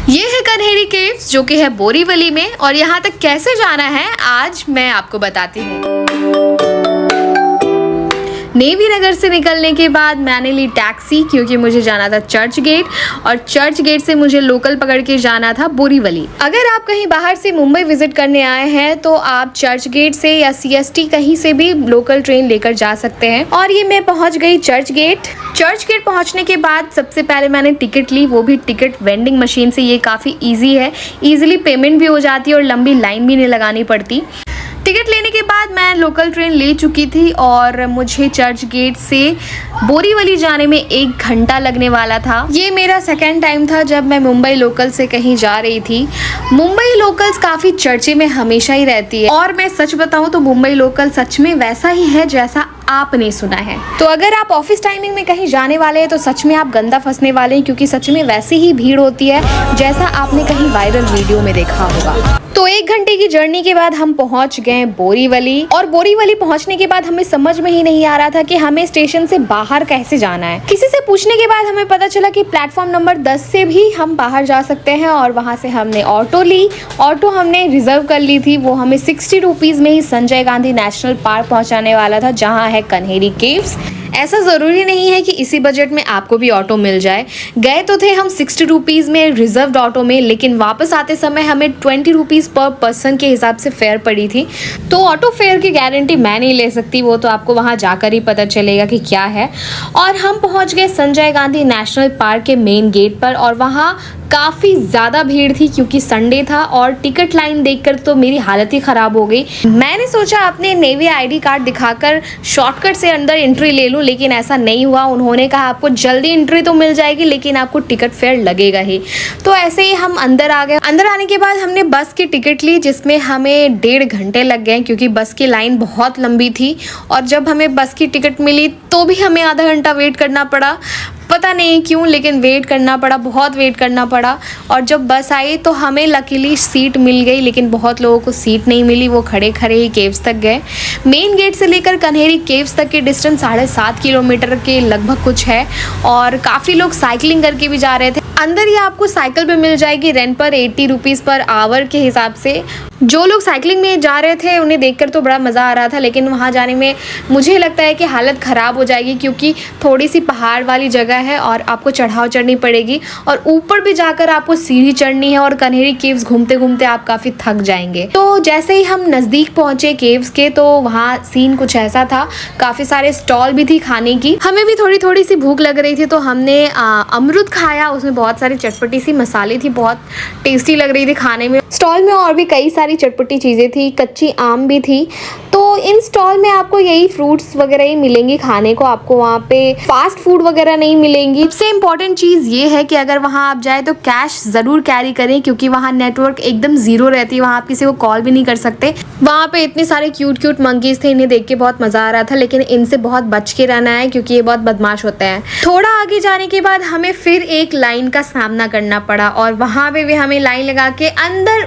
ये है कन्हेरी केव्स जो कि है बोरीवली में, और यहाँ तक कैसे जाना है आज मैं आपको बताती हूँ। नेवी नगर से निकलने के बाद मैंने ली टैक्सी क्योंकि मुझे जाना था चर्च गेट, और चर्च गेट से मुझे लोकल पकड़ के जाना था बोरीवली। अगर आप कहीं बाहर से मुंबई विजिट करने आए हैं तो आप चर्च गेट से या CST कहीं से भी लोकल ट्रेन लेकर जा सकते हैं। और ये मैं पहुंच गई चर्च गेट। चर्च गेट पहुंचने के बाद सबसे पहले मैंने टिकट ली, वो भी टिकट वेंडिंग मशीन से। ये काफ़ी ईजी है, ईजिली पेमेंट भी हो जाती है और लंबी लाइन भी नहीं लगानी पड़ती। टिकट लेने के बाद मैं लोकल ट्रेन ले चुकी थी और मुझे चर्च गेट से बोरीवली जाने में 1 घंटा लगने वाला था। ये मेरा सेकंड टाइम था जब मैं मुंबई लोकल से कहीं जा रही थी। मुंबई लोकल्स काफ़ी चर्चे में हमेशा ही रहती है, और मैं सच बताऊं तो मुंबई लोकल सच में वैसा ही है जैसा आपने सुना है। तो अगर आप ऑफिस टाइमिंग में कहीं जाने वाले हैं तो सच में आप गंदा फंसने वाले हैं, क्योंकि सच में वैसी ही भीड़ होती है जैसा आपने कहीं वायरल वीडियो में देखा होगा। तो 1 घंटे की जर्नी के बाद हम पहुंच गए बोरीवली, और बोरीवली पहुंचने के बाद हमें समझ में ही नहीं आ रहा था कि हमें स्टेशन से बाहर कैसे जाना है। किसी से पूछने के बाद हमें पता चला कि प्लेटफॉर्म नंबर 10 से भी हम बाहर जा सकते हैं, और वहां से हमने ऑटो ली। ऑटो हमने रिजर्व कर ली थी, वो हमें 60 रुपीज़ में ही संजय गांधी नेशनल पार्क पहुंचाने वाला था, जहां है कन्हेरी केव्स। ऐसा ज़रूरी नहीं है कि इसी बजट में आपको भी ऑटो मिल जाए। गए तो थे हम 60 रुपीज़ में रिजर्व्ड ऑटो में, लेकिन वापस आते समय हमें 20 रुपीज़ पर पर्सन के हिसाब से फेयर पड़ी थी। तो ऑटो फेयर की गारंटी मैं नहीं ले सकती, वो तो आपको वहाँ जाकर ही पता चलेगा कि क्या है। और हम पहुँच गए संजय गांधी नेशनल पार्क के मेन गेट पर, और वहाँ काफ़ी ज़्यादा भीड़ थी क्योंकि संडे था, और टिकट लाइन देखकर तो मेरी हालत ही ख़राब हो गई। मैंने सोचा अपने नेवी ID कार्ड दिखाकर शॉर्टकट से अंदर एंट्री ले लूँ, लेकिन ऐसा नहीं हुआ। उन्होंने कहा आपको जल्दी एंट्री तो मिल जाएगी लेकिन आपको टिकट फेयर लगेगा ही। तो ऐसे ही हम अंदर आ गए। अंदर आने के बाद हमने बस की टिकट ली, जिसमें हमें 1.5 घंटे लग गए क्योंकि बस की लाइन बहुत लंबी थी। और जब हमें बस की टिकट मिली तो भी हमें आधा घंटा वेट करना पड़ा, पता नहीं क्यों, लेकिन वेट करना पड़ा, बहुत वेट करना पड़ा। और जब बस आई तो हमें लकीली सीट मिल गई, लेकिन बहुत लोगों को सीट नहीं मिली, वो खड़े खड़े ही केव्स तक गए। मेन गेट से लेकर कन्हेरी केव्स तक की डिस्टेंस 7.5 किलोमीटर के लगभग कुछ है, और काफ़ी लोग साइकिलिंग करके भी जा रहे थे। अंदर ही आपको साइकिल भी मिल जाएगी रेंट पर 80 रुपीज़ पर आवर के हिसाब से। जो लोग साइकिलिंग में जा रहे थे उन्हें देखकर तो बड़ा मज़ा आ रहा था, लेकिन वहाँ जाने में मुझे लगता है कि हालत ख़राब हो जाएगी, क्योंकि थोड़ी सी पहाड़ वाली जगह है और आपको चढ़ाव चढ़नी पड़ेगी, और ऊपर भी जाकर आपको सीढ़ी चढ़नी है, और कन्हेरी केव्स घूमते घूमते आप काफ़ी थक जाएंगे। तो जैसे ही हम नज़दीक पहुँचे केव्स के तो वहाँ सीन कुछ ऐसा था, काफ़ी सारे स्टॉल भी थी खाने की। हमें भी थोड़ी थोड़ी सी भूख लग रही थी तो हमने अमरूद खाया। उसमें बहुत सारी चटपटी सी मसाले थी, बहुत टेस्टी लग रही थी खाने में। स्टॉल में और भी कई सारी चटपटी चीज़ें थी, कच्ची आम भी थी। तो इन स्टॉल में आपको यही फ्रूट्स वगैरह ही मिलेंगी खाने को, आपको वहाँ पे फास्ट फूड वगैरह नहीं मिलेंगी। सबसे इम्पॉर्टेंट चीज़ ये है कि अगर वहाँ आप जाए तो कैश ज़रूर कैरी करें, क्योंकि वहाँ नेटवर्क एकदम ज़ीरो रहती है, वहाँ आप किसी को कॉल भी नहीं कर सकते। वहाँ पे इतने सारे क्यूट क्यूट मंकीज़ थे, इन्हें देख के बहुत मज़ा आ रहा था, लेकिन इनसे बहुत बच के रहना है क्योंकि ये बहुत बदमाश होते हैं। थोड़ा आगे जाने के बाद हमें फिर एक लाइन का सामना करना पड़ा, और वहाँ पे भी हमें लाइन लगा के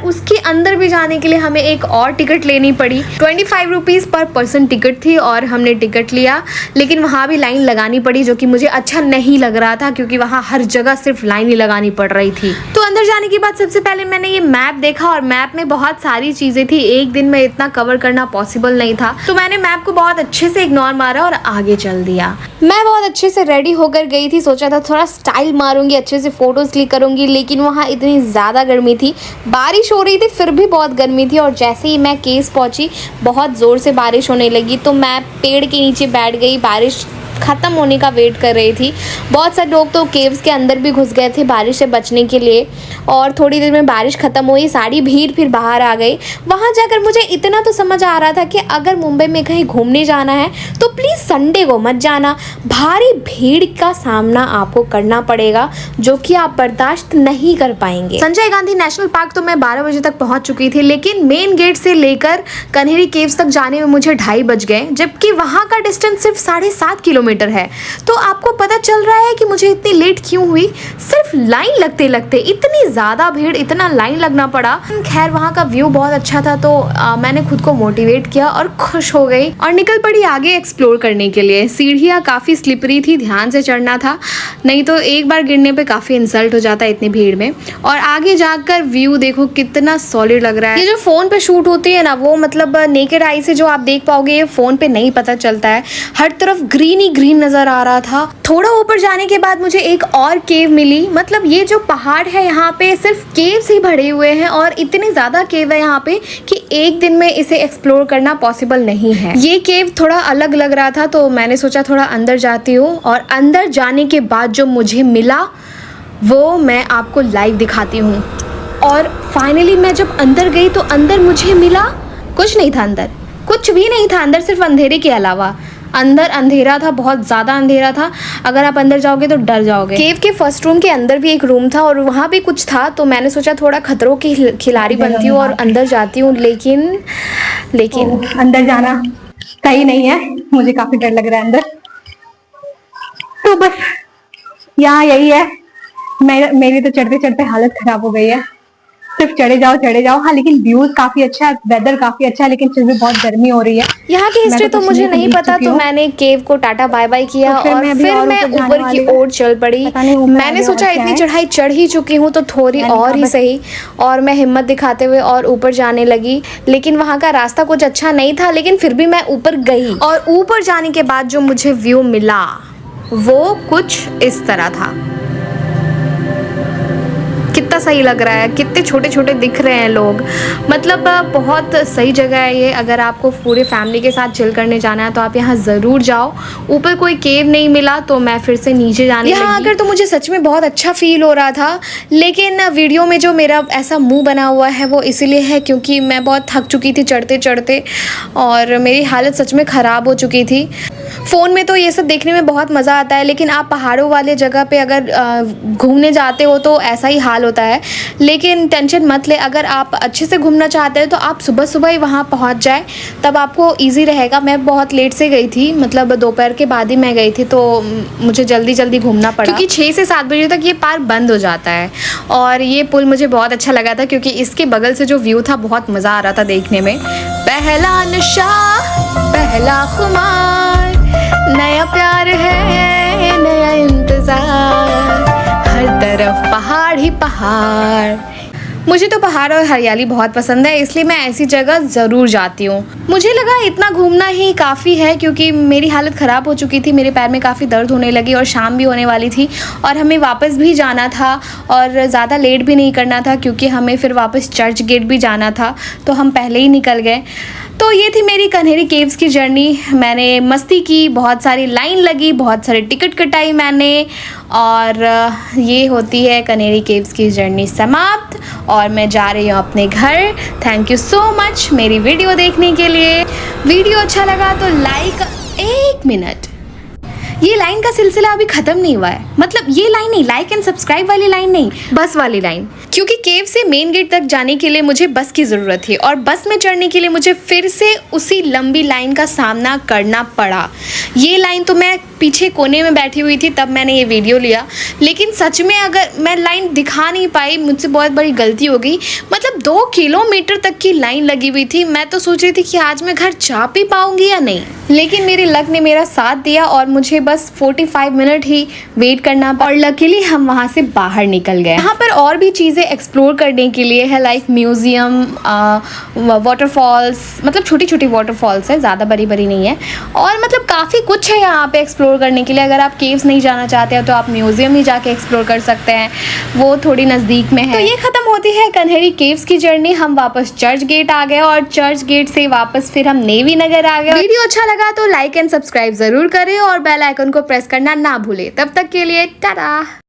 उसके अंदर भी जाने के लिए हमें एक और टिकट लेनी पड़ी। 25 रुपीज़ पर पर्सन टिकट थी, और हमने टिकट लिया, लेकिन वहाँ भी लाइन लगानी पड़ी, जो कि मुझे अच्छा नहीं लग रहा था क्योंकि वहाँ हर जगह सिर्फ लाइन ही लगानी पड़ रही थी। तो अंदर जाने के बाद सबसे पहले मैंने ये मैप देखा, और मैप में बहुत सारी चीज़ें थी, एक दिन में इतना कवर करना पॉसिबल नहीं था। तो मैंने मैप को बहुत अच्छे से इग्नोर मारा और आगे चल दिया। मैं बहुत अच्छे से रेडी होकर गई थी, सोचा था थोड़ा स्टाइल मारूंगी, अच्छे से फोटोज़ क्लिक करूंगी, लेकिन वहाँ इतनी ज़्यादा गर्मी थी, बारिश हो रही थी, फिर भी बहुत गर्मी थी। और जैसे ही मैं केव्स पहुंची बहुत ज़ोर से बारिश होने लगी, तो मैं पेड़ के नीचे बैठ गई, बारिश ख़त्म होने का वेट कर रही थी। बहुत सारे लोग तो केव्स के अंदर भी घुस गए थे बारिश से बचने के लिए, और थोड़ी देर में बारिश ख़त्म हुई, सारी भीड़ फिर बाहर आ गई। वहाँ जाकर मुझे इतना तो समझ आ रहा था कि अगर मुंबई में कहीं घूमने जाना है तो प्लीज़ संडे को मत जाना, भारी भीड़ का सामना आपको करना पड़ेगा जो कि आप बर्दाश्त नहीं कर पाएंगे। संजय गांधी नेशनल पार्क तो मैं 12 बजे तक पहुँच चुकी थी, लेकिन मेन गेट से लेकर कन्हेरी केव्स तक जाने में मुझे 2:30 बज गए, जबकि वहाँ का डिस्टेंस सिर्फ 7.5 किलोमीटर किलोमीटर है। तो आपको पता चल रहा है कि मुझे इतनी लेट क्यों हुई, सिर्फ लाइन लगते लगते इतनी ज़्यादा भीड़, इतना लाइन लगना पड़ा। खैर वहाँ का व्यू बहुत अच्छा था तो मैंने खुद को मोटिवेट किया और खुश हो गई और निकल पड़ी आगे एक्सप्लोर करने के लिए। सीढ़ियाँ काफ़ी स्लिपरी थी, ध्यान से चढ़ना था, नहीं तो एक बार गिरने पे काफ़ी इंसल्ट हो जाता है इतनी भीड़ में। और आगे जाकर व्यू देखो कितना सॉलिड लग रहा है। ये जो फ़ोन पे शूट होती है ना, वो मतलब नेकेड आई से जो आप देख पाओगे ये फ़ोन पे नहीं पता चलता है। हर तरफ ग्रीन ही ग्रीन नज़र आ रहा था। थोड़ा ऊपर जाने के बाद मुझे एक और केव मिली। मतलब ये जो पहाड़ है यहाँ पे सिर्फ केव्स ही भरे हुए हैं और इतने ज़्यादा केव है यहाँ पे कि एक दिन में इसे एक्सप्लोर करना पॉसिबल नहीं है। ये केव थोड़ा अलग लग रहा था तो मैंने सोचा थोड़ा अंदर जाती हूँ, और अंदर जाने के बाद जो मुझे मिला वो मैं आपको लाइव दिखाती हूँ। और फाइनली मैं जब अंदर गई तो अंदर मुझे मिला कुछ नहीं था, अंदर कुछ भी नहीं था, अंदर सिर्फ अंधेरे के अलावा। अंदर अंधेरा था, बहुत ज़्यादा अंधेरा था, अगर आप अंदर जाओगे तो डर जाओगे। केव के फर्स्ट रूम के अंदर भी एक रूम था और वहाँ भी कुछ था, तो मैंने सोचा थोड़ा खतरों की खिलाड़ी बनती हूँ और अंदर जाती हूँ, लेकिन अंदर जाना सही नहीं है, मुझे काफी डर लग रहा है अंदर। तो बस यहाँ यही है, मेरी तो चढ़ते चढ़ते हालत खराब हो गई है। सिर्फ चढ़े जाओ। हाँ लेकिन व्यूज काफी अच्छा है, वेदर काफी अच्छा है, लेकिन फिर भी बहुत गर्मी हो रही है। यहाँ की हिस्ट्री तो मुझे नहीं पता, तो मैंने केव को टाटा बाय बाय किया और फिर मैं ऊपर की ओर चल पड़ी। मैंने सोचा इतनी चढ़ाई चढ़ ही चुकी हूँ तो थोड़ी और ही सही, और मैं हिम्मत दिखाते हुए और ऊपर जाने लगी। लेकिन वहाँ का रास्ता कुछ अच्छा नहीं था, लेकिन फिर भी मैं ऊपर गई। और ऊपर जाने के बाद जो मुझे व्यू मिला वो कुछ इस तरह था। कितना सही लग रहा है, कितने छोटे छोटे दिख रहे हैं लोग। मतलब बहुत सही जगह है ये। अगर आपको पूरे फैमिली के साथ चिल करने जाना है तो आप यहाँ ज़रूर जाओ। ऊपर कोई केव नहीं मिला तो मैं फिर से नीचे जाने लगी। यहाँ आकर तो मुझे सच में बहुत अच्छा फील हो रहा था, लेकिन वीडियो में जो मेरा ऐसा मुंह बना हुआ है वो इसलिए है क्योंकि मैं बहुत थक चुकी थी चढ़ते चढ़ते और मेरी हालत सच में ख़राब हो चुकी थी। फ़ोन में तो ये सब देखने में बहुत मज़ा आता है, लेकिन आप पहाड़ों वाले जगह पे अगर घूमने जाते हो तो ऐसा ही हाल होता है। लेकिन टेंशन मत ले, अगर आप अच्छे से घूमना चाहते हैं तो आप सुबह सुबह ही वहाँ पहुँच जाए, तब आपको इजी रहेगा। मैं बहुत लेट से गई थी, मतलब दोपहर के बाद ही मैं गई थी, तो मुझे जल्दी जल्दी घूमना पड़ा क्योंकि 6 से 7 बजे तक ये पार्क बंद हो जाता है। और ये पुल मुझे बहुत अच्छा लगा था क्योंकि इसके बगल से जो व्यू था बहुत मज़ा आ रहा था देखने में। पहला नशा पहला खुमार, नया प्यार है नया इंतजार, हर तरफ पहाड़ ही पहाड़। मुझे तो पहाड़ और हरियाली बहुत पसंद है, इसलिए मैं ऐसी जगह ज़रूर जाती हूँ। मुझे लगा इतना घूमना ही काफ़ी है क्योंकि मेरी हालत ख़राब हो चुकी थी, मेरे पैर में काफ़ी दर्द होने लगी और शाम भी होने वाली थी और हमें वापस भी जाना था और ज़्यादा लेट भी नहीं करना था क्योंकि हमें फिर वापस चर्च गेट भी जाना था, तो हम पहले ही निकल गए। तो ये थी मेरी कन्हेरी केव्स की जर्नी। मैंने मस्ती की, बहुत सारी लाइन लगी, बहुत सारे टिकट कटाई मैंने, और ये होती है कन्हेरी केव्स की जर्नी समाप्त और मैं जा रही हूँ अपने घर। थैंक यू सो मच मेरी वीडियो देखने के लिए। वीडियो अच्छा लगा तो लाइक, 1 मिनट, ये लाइन का सिलसिला अभी ख़त्म नहीं हुआ है। मतलब ये लाइन नहीं, लाइक एंड सब्सक्राइब वाली लाइन नहीं, बस वाली लाइन। क्योंकि केव से मेन गेट तक जाने के लिए मुझे बस की ज़रूरत थी और बस में चढ़ने के लिए मुझे फिर से उसी लंबी लाइन का सामना करना पड़ा। ये लाइन तो मैं पीछे कोने में बैठी हुई थी तब मैंने ये वीडियो लिया, लेकिन सच में अगर मैं लाइन दिखा नहीं पाई, मुझसे बहुत बड़ी गलती हो गई। मतलब 2 किलोमीटर तक की लाइन लगी हुई थी। मैं तो सोच रही थी कि आज मैं घर जा भी पाऊंगी या नहीं, लेकिन मेरे लक ने मेरा साथ दिया और मुझे बस 45 मिनट ही वेट करना पड़ा और लकीली हम वहाँ से बाहर निकल गए। यहाँ पर और भी चीज़ें एक्सप्लोर करने के लिए है, लाइक म्यूज़ियम, वाटरफॉल्स, मतलब छोटी छोटी वाटरफॉल्स है, ज़्यादा बड़ी बड़ी नहीं है, और मतलब काफ़ी कुछ है यहाँ पे एक्सप्लोर करने के लिए। अगर आप केव्स नहीं जाना चाहते हो तो आप म्यूज़ियम ही जाके एक्सप्लोर कर सकते हैं, वो थोड़ी नज़दीक में है। तो ये ख़त्म होती है कन्हेरी केव्स की जर्नी। हम वापस चर्च गेट आ गए और चर्च गेट से वापस फिर हम नेवी नगर आ गए। वीडियो अच्छा लगा तो लाइक एंड सब्सक्राइब ज़रूर करें और बेल आइकन को प्रेस करना ना भूलें। तब तक के लिए टाटा।